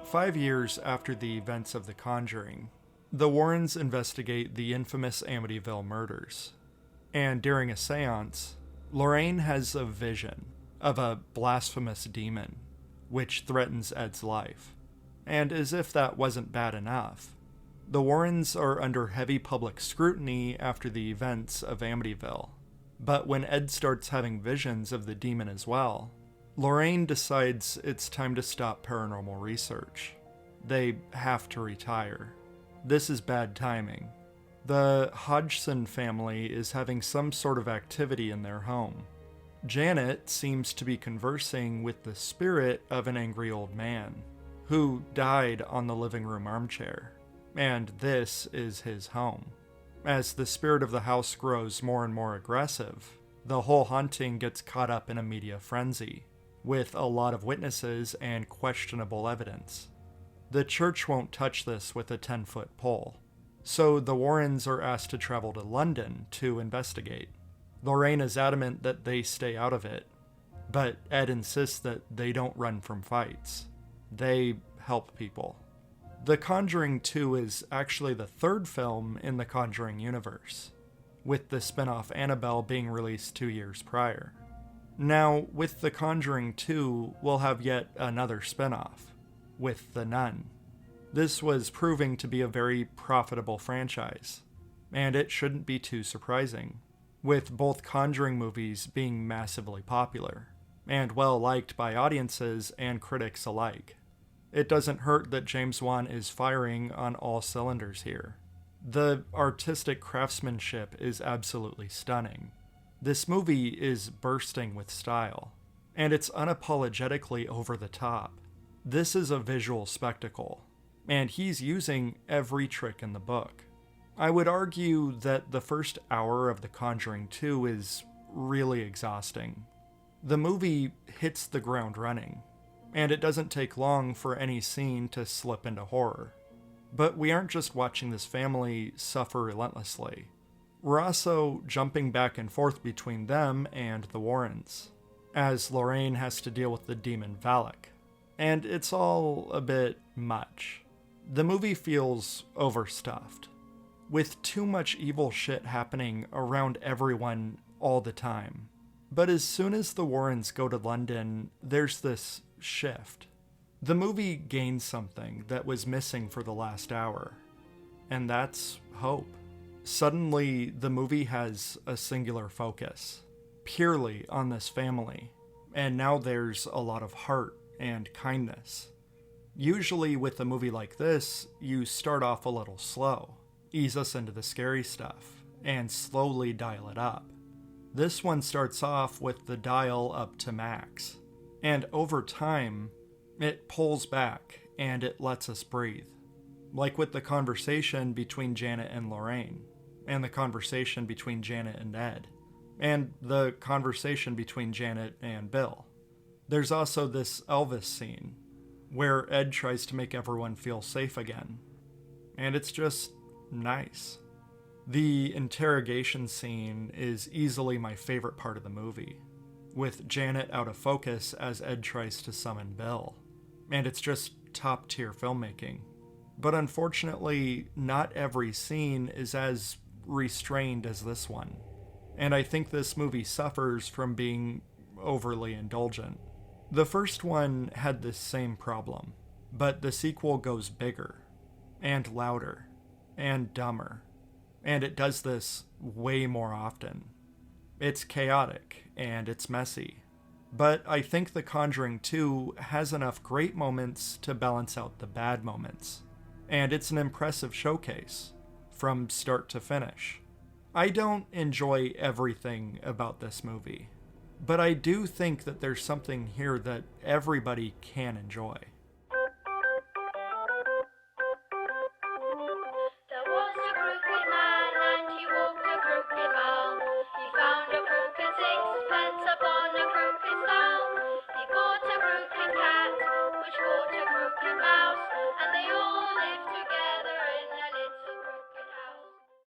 5 years after the events of The Conjuring, the Warrens investigate the infamous Amityville murders. And during a seance, Lorraine has a vision of a blasphemous demon which threatens Ed's life. And as if that wasn't bad enough, the Warrens are under heavy public scrutiny after the events of Amityville. But when Ed starts having visions of the demon as well, Lorraine decides it's time to stop paranormal research. They have to retire. This is bad timing. The Hodgson family is having some sort of activity in their home. Janet seems to be conversing with the spirit of an angry old man who died on the living room armchair, and this is his home. As the spirit of the house grows more and more aggressive, the whole haunting gets caught up in a media frenzy, with a lot of witnesses and questionable evidence. The church won't touch this with a 10-foot pole, so the Warrens are asked to travel to London to investigate. Lorraine is adamant that they stay out of it, but Ed insists that they don't run from fights. They help people. The Conjuring 2 is actually the third film in the Conjuring universe, with the spin-off Annabelle being released 2 years prior. Now, with The Conjuring 2, we'll have yet another spin-off, with The Nun. This was proving to be a very profitable franchise, and it shouldn't be too surprising, with both Conjuring movies being massively popular, and well-liked by audiences and critics alike. It doesn't hurt that James Wan is firing on all cylinders here. The artistic craftsmanship is absolutely stunning. This movie is bursting with style, and it's unapologetically over the top. This is a visual spectacle, and he's using every trick in the book. I would argue that the first hour of The Conjuring 2 is really exhausting. The movie hits the ground running, and it doesn't take long for any scene to slip into horror. But we aren't just watching this family suffer relentlessly. We're also jumping back and forth between them and the Warrens, as Lorraine has to deal with the demon Valak. And it's all a bit much. The movie feels overstuffed, with too much evil shit happening around everyone all the time. But as soon as the Warrens go to London, there's this shift. The movie gains something that was missing for the last hour, and that's hope. Suddenly, the movie has a singular focus, purely on this family, and now there's a lot of heart and kindness. Usually with a movie like this, you start off a little slow, ease us into the scary stuff, and slowly dial it up. This one starts off with the dial up to max, and over time, it pulls back and it lets us breathe. Like with the conversation between Janet and Lorraine, and the conversation between Janet and Ed, and the conversation between Janet and Bill. There's also this Elvis scene, where Ed tries to make everyone feel safe again. And it's just nice. The interrogation scene is easily my favorite part of the movie, with Janet out of focus as Ed tries to summon Bill. And it's just top-tier filmmaking. But unfortunately, not every scene is as restrained as this one. And I think this movie suffers from being overly indulgent. The first one had this same problem, but the sequel goes bigger, and louder, and dumber. And it does this way more often. It's chaotic, and it's messy. But I think The Conjuring 2 has enough great moments to balance out the bad moments. And it's an impressive showcase, from start to finish. I don't enjoy everything about this movie, but I do think that there's something here that everybody can enjoy. There was a crooked man and he walked a crooked mile. He found a crooked sixpence upon a crooked stile. He caught a crooked cat which caught a crooked mouse, and they all lived together